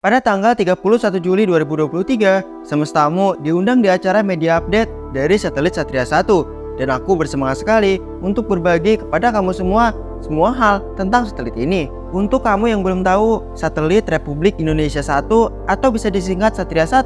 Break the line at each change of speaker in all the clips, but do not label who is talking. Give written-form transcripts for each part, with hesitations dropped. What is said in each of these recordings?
Pada tanggal 31 Juli 2023, semestamu diundang di acara media update dari satelit Satria 1 dan aku bersemangat sekali untuk berbagi kepada kamu semua hal tentang satelit ini. Untuk kamu yang belum tahu, satelit Republik Indonesia 1 atau bisa disingkat Satria 1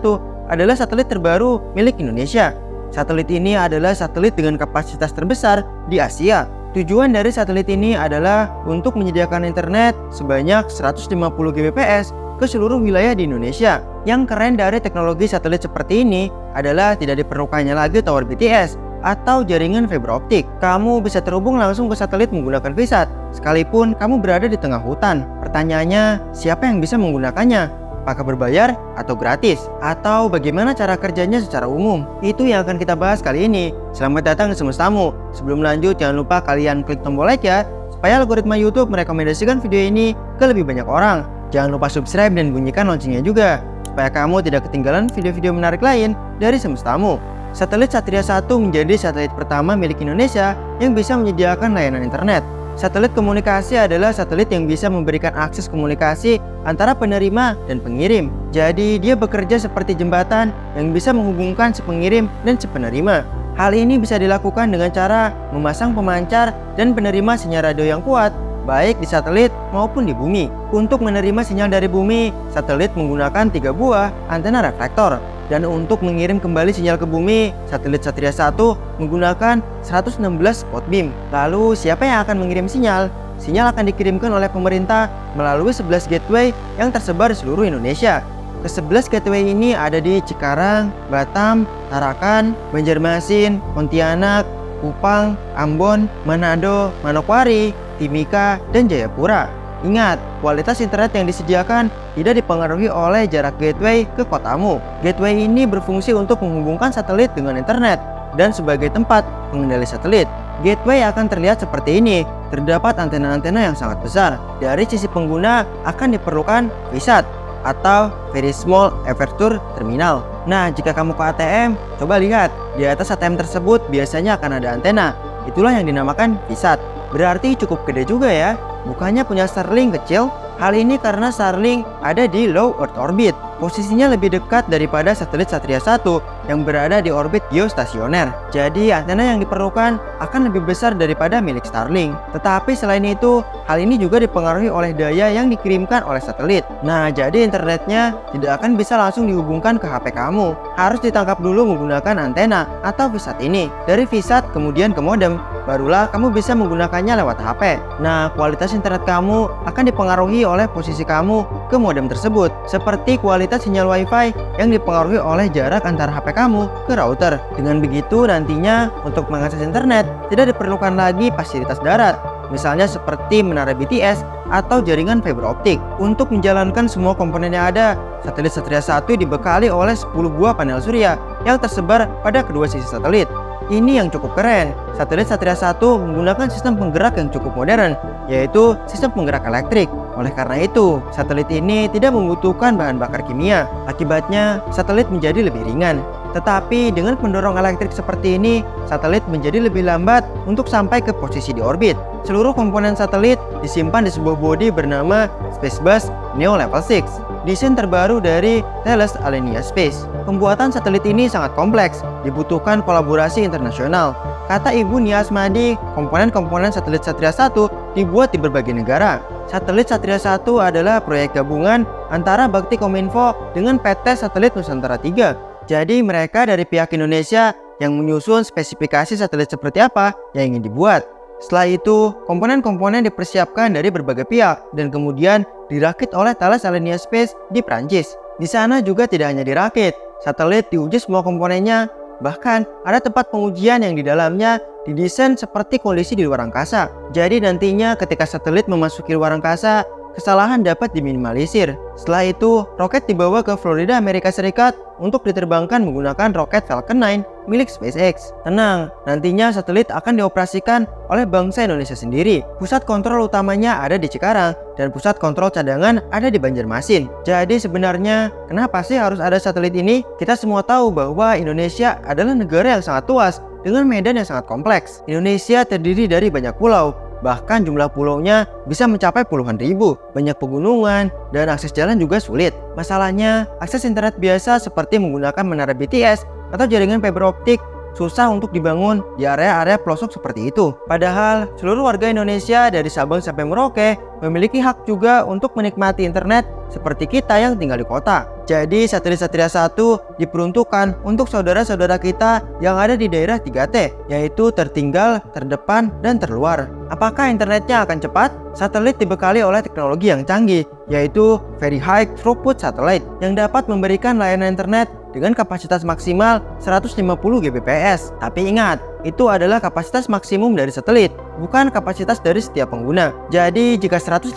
adalah satelit terbaru milik Indonesia. Satelit ini adalah satelit dengan kapasitas terbesar di Asia. Tujuan dari satelit ini adalah untuk menyediakan internet sebanyak 150 Gbps ke seluruh wilayah di Indonesia. Yang keren dari teknologi satelit seperti ini adalah tidak diperlukannya lagi tower BTS atau jaringan fiber optik. Kamu bisa terhubung langsung ke satelit menggunakan VSAT, sekalipun kamu berada di tengah hutan. Pertanyaannya, siapa yang bisa menggunakannya? Apakah berbayar atau gratis? Atau bagaimana cara kerjanya secara umum? Itu yang akan kita bahas kali ini. Selamat datang di Semestamu. Sebelum lanjut, jangan lupa kalian klik tombol like ya, supaya algoritma YouTube merekomendasikan video ini ke lebih banyak orang. Jangan lupa subscribe dan bunyikan loncengnya juga, supaya kamu tidak ketinggalan video-video menarik lain dari Semestamu. Satelit Satria 1 menjadi satelit pertama milik Indonesia yang bisa menyediakan layanan internet. Satelit komunikasi adalah satelit yang bisa memberikan akses komunikasi antara penerima dan pengirim. Jadi dia bekerja seperti jembatan yang bisa menghubungkan si pengirim dan si penerima. Hal ini bisa dilakukan dengan cara memasang pemancar dan penerima sinyal radio yang kuat, baik di satelit maupun di bumi. Untuk menerima sinyal dari bumi, satelit menggunakan 3 buah antena reflektor. Dan untuk mengirim kembali sinyal ke bumi, satelit Satria 1 menggunakan 116 spot beam. Lalu siapa yang akan mengirim sinyal? Sinyal akan dikirimkan oleh pemerintah melalui 11 gateway yang tersebar di seluruh Indonesia. Ke-11 gateway ini ada di Cikarang, Batam, Tarakan, Banjarmasin, Pontianak, Kupang, Ambon, Manado, Manokwari, Timika, dan Jayapura. Ingat, kualitas internet yang disediakan tidak dipengaruhi oleh jarak gateway ke kotamu. Gateway ini berfungsi untuk menghubungkan satelit dengan internet dan sebagai tempat pengendali satelit. Gateway akan terlihat seperti ini. Terdapat antena-antena yang sangat besar. Dari sisi pengguna akan diperlukan VSAT atau Very Small Aperture Terminal. Nah, jika kamu ke ATM, coba lihat. Di atas ATM tersebut biasanya akan ada antena. Itulah yang dinamakan VSAT. Berarti cukup gede juga ya. Bukannya punya Starlink kecil? Hal ini karena Starlink ada di low Earth orbit. Posisinya lebih dekat daripada satelit Satria 1 yang berada di orbit geostasioner. Jadi antena yang diperlukan akan lebih besar daripada milik Starlink. Tetapi selain itu, hal ini juga dipengaruhi oleh daya yang dikirimkan oleh satelit. Nah, jadi internetnya tidak akan bisa langsung dihubungkan ke HP kamu. Harus ditangkap dulu menggunakan antena atau VSAT ini. Dari VSAT kemudian ke modem, barulah kamu bisa menggunakannya lewat HP. Nah, kualitas internet kamu akan dipengaruhi oleh posisi kamu ke modem tersebut, seperti kualitas sinyal WiFi yang dipengaruhi oleh jarak antara HP kamu ke router. Dengan begitu, nantinya untuk mengakses internet tidak diperlukan lagi fasilitas darat, misalnya seperti menara BTS atau jaringan fiber optik. Untuk menjalankan semua komponen yang ada, satelit Satria 1 dibekali oleh 10 buah panel surya yang tersebar pada kedua sisi satelit. Ini yang cukup keren. Satelit Satria 1 menggunakan sistem penggerak yang cukup modern, yaitu sistem penggerak elektrik. Oleh karena itu, satelit ini tidak membutuhkan bahan bakar kimia. Akibatnya, satelit menjadi lebih ringan. Tetapi dengan pendorong elektrik seperti ini, satelit menjadi lebih lambat untuk sampai ke posisi di orbit. Seluruh komponen satelit disimpan di sebuah bodi bernama Spacebus Neo Level 6, desain terbaru dari Thales Alenia Space. Pembuatan satelit ini sangat kompleks, dibutuhkan kolaborasi internasional. Kata Ibu Nia Asmadi, komponen-komponen satelit Satria 1 dibuat di berbagai negara. Satelit Satria 1 adalah proyek gabungan antara Bakti Kominfo dengan PT Satelit Nusantara 3. Jadi mereka dari pihak Indonesia yang menyusun spesifikasi satelit seperti apa yang ingin dibuat. Setelah itu, komponen-komponen dipersiapkan dari berbagai pihak dan kemudian dirakit oleh Thales Alenia Space di Prancis. Di sana juga tidak hanya dirakit, satelit diuji semua komponennya. Bahkan ada tempat pengujian yang di dalamnya didesain seperti kondisi di luar angkasa. Jadi nantinya ketika satelit memasuki luar angkasa, kesalahan dapat diminimalisir. Setelah itu, roket dibawa ke Florida, Amerika Serikat untuk diterbangkan menggunakan roket Falcon 9 milik SpaceX. Tenang, nantinya satelit akan dioperasikan oleh bangsa Indonesia sendiri. Pusat kontrol utamanya ada di Cikarang dan pusat kontrol cadangan ada di Banjarmasin. Jadi sebenarnya, kenapa sih harus ada satelit ini? Kita semua tahu bahwa Indonesia adalah negara yang sangat luas dengan medan yang sangat kompleks. Indonesia terdiri dari banyak pulau, Bahkan jumlah pulaunya bisa mencapai puluhan ribu. Banyak pegunungan dan akses jalan juga sulit. Masalahnya, akses internet biasa seperti menggunakan menara BTS atau jaringan fiber optik susah untuk dibangun di area-area pelosok seperti itu. Padahal seluruh warga Indonesia dari Sabang sampai Merauke memiliki hak juga untuk menikmati internet seperti kita yang tinggal di kota. Jadi satelit Satria 1 diperuntukkan untuk saudara-saudara kita yang ada di daerah 3T, yaitu tertinggal, terdepan, dan terluar. Apakah internetnya akan cepat? Satelit dibekali oleh teknologi yang canggih, yaitu Very High Throughput Satellite yang dapat memberikan layanan internet dengan kapasitas maksimal 150 Gbps. Tapi ingat, itu adalah kapasitas maksimum dari satelit, bukan kapasitas dari setiap pengguna. Jadi jika 150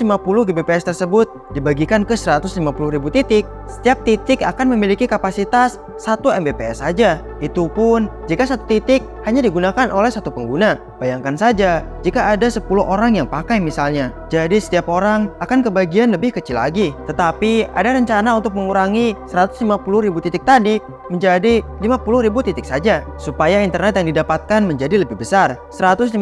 Gbps tersebut dibagikan ke 150.000 titik, setiap titik akan memiliki kapasitas 1 Mbps saja. Itu pun jika satu titik hanya digunakan oleh satu pengguna. Bayangkan saja jika ada 10 orang yang pakai misalnya. Jadi setiap orang akan kebagian lebih kecil lagi. Tetapi ada rencana untuk mengurangi 150.000 titik tadi menjadi 50.000 titik saja, supaya internet yang didapatkan menjadi lebih besar. 150.000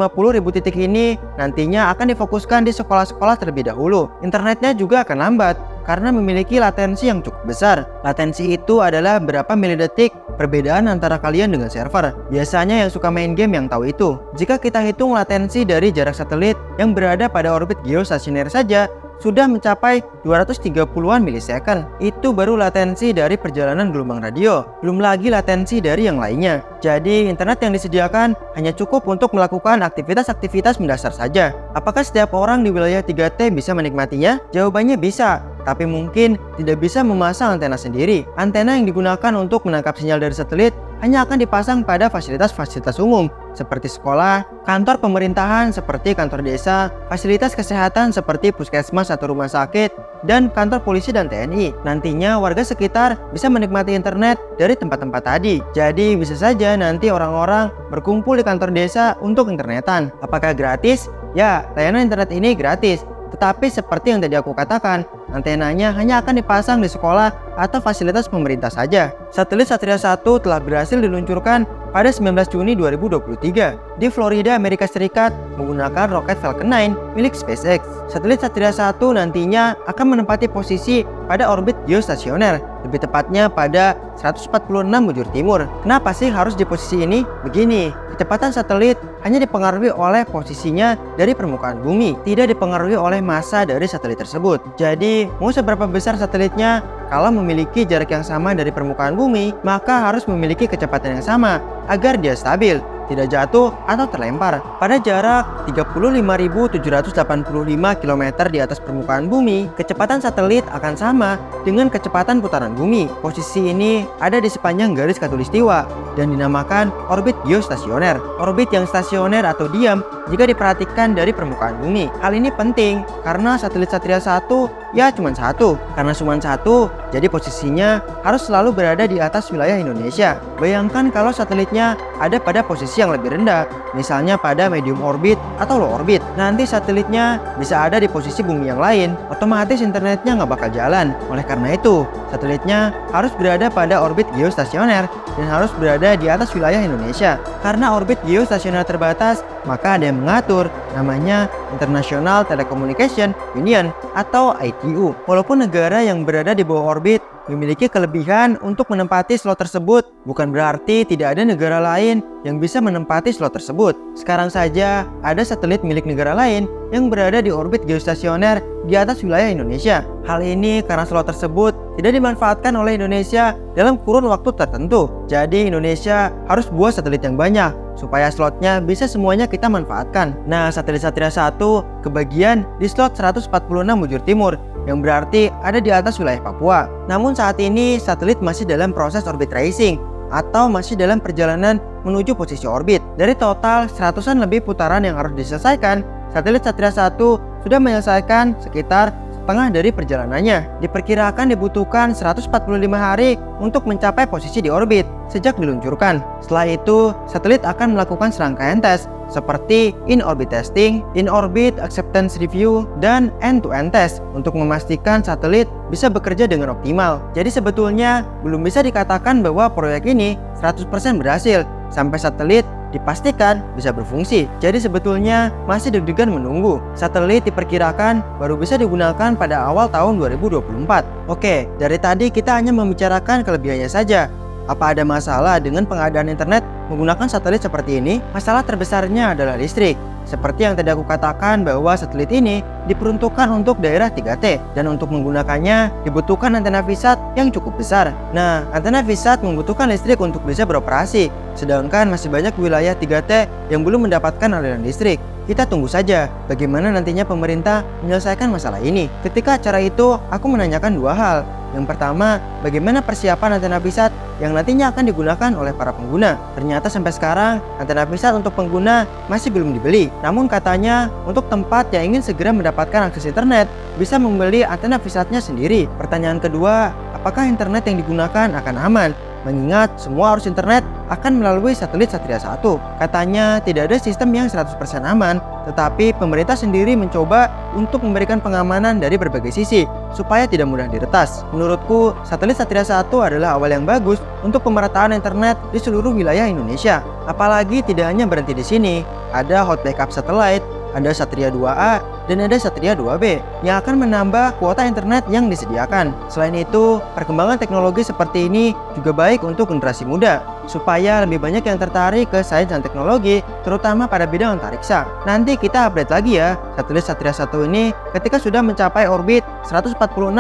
titik ini nantinya akan difokuskan di sekolah-sekolah terlebih dahulu. Internetnya juga akan lambat karena memiliki latensi yang cukup besar. Latensi itu adalah berapa milidetik perbedaan antara kalian dengan server. Biasanya yang suka main game yang tahu itu. Jika kita hitung latensi dari jarak satelit yang berada pada orbit geostasioner saja, sudah mencapai 230-an milisecond. Itu baru latensi dari perjalanan gelombang radio, belum lagi latensi dari yang lainnya. Jadi internet yang disediakan hanya cukup untuk melakukan aktivitas-aktivitas mendasar saja. Apakah setiap orang di wilayah 3T bisa menikmatinya? Jawabannya bisa, tapi mungkin tidak bisa memasang antena sendiri. Antena yang digunakan untuk menangkap sinyal dari satelit hanya akan dipasang pada fasilitas-fasilitas umum seperti sekolah, kantor pemerintahan seperti kantor desa, fasilitas kesehatan seperti puskesmas atau rumah sakit, dan kantor polisi dan TNI. Nantinya warga sekitar bisa menikmati internet dari tempat-tempat tadi. Jadi bisa saja nanti orang-orang berkumpul di kantor desa untuk internetan. Apakah gratis? Ya, layanan internet ini gratis. Tetapi seperti yang tadi aku katakan, antenanya hanya akan dipasang di sekolah atau fasilitas pemerintah saja. Satelit Satria 1 telah berhasil diluncurkan pada 19 Juni 2023 di Florida, Amerika Serikat menggunakan roket Falcon 9 milik SpaceX. Satelit Satria 1 nantinya akan menempati posisi pada orbit geostasioner, lebih tepatnya pada 146 bujur timur. Kenapa sih harus di posisi ini? Begini, kecepatan satelit hanya dipengaruhi oleh posisinya dari permukaan bumi, tidak dipengaruhi oleh massa dari satelit tersebut. Jadi, mau seberapa besar satelitnya, kalau memiliki jarak yang sama dari permukaan bumi, maka harus memiliki kecepatan yang sama agar dia stabil, tidak jatuh atau terlempar. Pada jarak 35.785 km di atas permukaan bumi, kecepatan satelit akan sama dengan kecepatan putaran bumi. Posisi ini ada di sepanjang garis khatulistiwa dan dinamakan orbit geostasioner. Orbit yang stasioner atau diam jika diperhatikan dari permukaan bumi. Hal ini penting karena satelit Satria 1 ya cuma satu. Karena cuma satu, jadi posisinya harus selalu berada di atas wilayah Indonesia. Bayangkan kalau satelitnya ada pada posisi yang lebih rendah, misalnya pada medium orbit atau low orbit. Nanti satelitnya bisa ada di posisi bumi yang lain, otomatis internetnya nggak bakal jalan. Oleh karena itu, satelitnya harus berada pada orbit geostasioner dan harus berada di atas wilayah Indonesia. Karena orbit geostasioner terbatas, maka ada yang mengatur, namanya International Telecommunication Union atau ITU. Walaupun negara yang berada di bawah orbit memiliki kelebihan untuk menempati slot tersebut, bukan berarti tidak ada negara lain yang bisa menempati slot tersebut. Sekarang saja ada satelit milik negara lain yang berada di orbit geostasioner di atas wilayah Indonesia. Hal ini karena slot tersebut tidak dimanfaatkan oleh Indonesia dalam kurun waktu tertentu. Jadi Indonesia harus buat satelit yang banyak supaya slotnya bisa semuanya kita manfaatkan. Nah, satelit Satria 1 kebagian di slot 146 bujur timur, yang berarti ada di atas wilayah Papua. Namun saat ini satelit masih dalam proses orbit tracing atau masih dalam perjalanan menuju posisi orbit. Dari total 100-an lebih putaran yang harus diselesaikan, satelit Satria 1 sudah menyelesaikan sekitar setengah dari perjalanannya. Diperkirakan dibutuhkan 145 hari untuk mencapai posisi di orbit sejak diluncurkan. Setelah itu, satelit akan melakukan serangkaian tes seperti in-orbit testing, in-orbit acceptance review, dan end-to-end test untuk memastikan satelit bisa bekerja dengan optimal. Jadi sebetulnya belum bisa dikatakan bahwa proyek ini 100% berhasil sampai satelit dipastikan bisa berfungsi. Jadi sebetulnya masih deg-degan menunggu. Satelit diperkirakan baru bisa digunakan pada awal tahun 2024. Oke, dari tadi kita hanya membicarakan kelebihannya saja. Apa ada masalah dengan pengadaan internet menggunakan satelit seperti ini? Masalah terbesarnya adalah listrik. Seperti yang tadi aku katakan bahwa satelit ini diperuntukkan untuk daerah 3T dan untuk menggunakannya dibutuhkan antena VSAT yang cukup besar. Nah, antena VSAT membutuhkan listrik untuk bisa beroperasi, sedangkan masih banyak wilayah 3T yang belum mendapatkan aliran listrik. Kita tunggu saja bagaimana nantinya pemerintah menyelesaikan masalah ini. Ketika acara itu, aku menanyakan dua hal. Yang pertama, bagaimana persiapan antena VSAT yang nantinya akan digunakan oleh para pengguna. Ternyata sampai sekarang, antena VSAT untuk pengguna masih belum dibeli. Namun katanya, untuk tempat yang ingin segera mendapatkan akses internet, bisa membeli antena VSAT-nya sendiri. Pertanyaan kedua, apakah internet yang digunakan akan aman? Mengingat semua arus internet akan melalui satelit Satria 1. Katanya tidak ada sistem yang 100% aman, tetapi pemerintah sendiri mencoba untuk memberikan pengamanan dari berbagai sisi supaya tidak mudah diretas. Menurutku, satelit Satria 1 adalah awal yang bagus untuk pemerataan internet di seluruh wilayah Indonesia. Apalagi tidak hanya berhenti di sini, ada hot backup satellite, ada Satria 2A, dan ada Satria 2B yang akan menambah kuota internet yang disediakan. Selain itu, perkembangan teknologi seperti ini juga baik untuk generasi muda, supaya lebih banyak yang tertarik ke sains dan teknologi, terutama pada bidang antariksa. Nanti kita update lagi ya, satelit Satria 1 ini ketika sudah mencapai orbit 146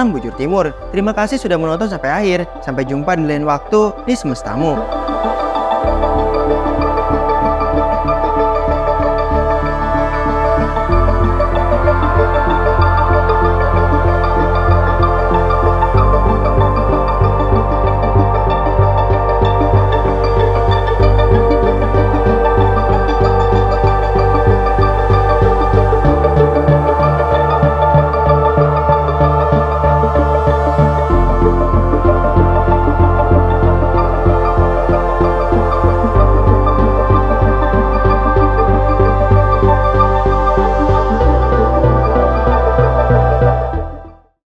bujur timur. Terima kasih sudah menonton sampai akhir. Sampai jumpa di lain waktu di semestamu.